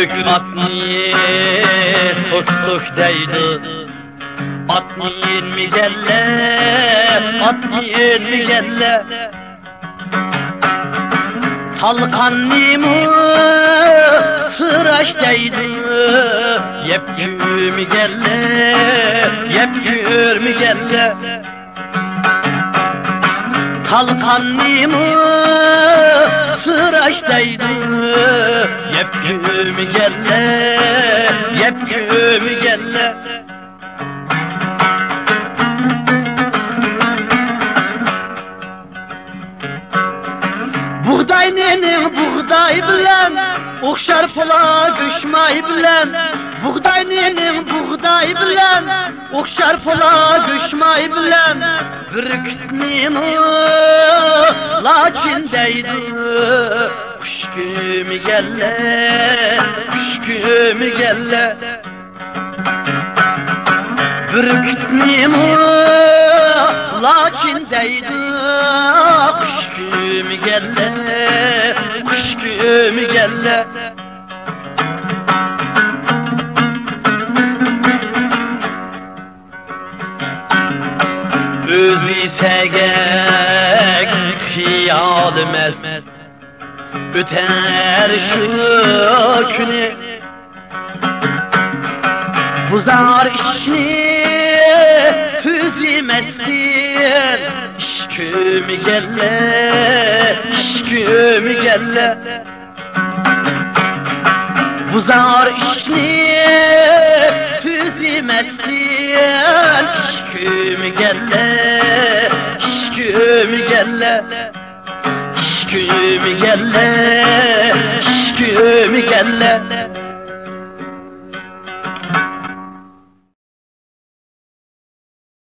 Yürük atniye tuttuk deydi, atniyen mi gelle, atniyen mi gelle. Talkanlimu sıraş deydi, yepkür mi gelle, yepkür mi gelle. Talkanlimu sıraş deydi, yepkür mi gelle, yepkür mi gelle. Buğday nenin buğday bilen, okşar pola düşmay bilen. Buğday nenin buğday bilen, okşar pola düşmay bilen. Bürkütmeyim lakin deydi, kuşkü mü gelle, kuşkü mü gelle. Bürkütmeyim lakin deydi, kuşkü mü gelle, kuşkü mü gelle. Özü segek hiyalım es, öter şu günü. Buzar işini tüzimezsin, işkü mü gelle, işkü mü gelle. Buzar işini tüzimezsin, işkü mü gelle, işkü mü gelle. İşkü mü gelle, işkü mü gelle.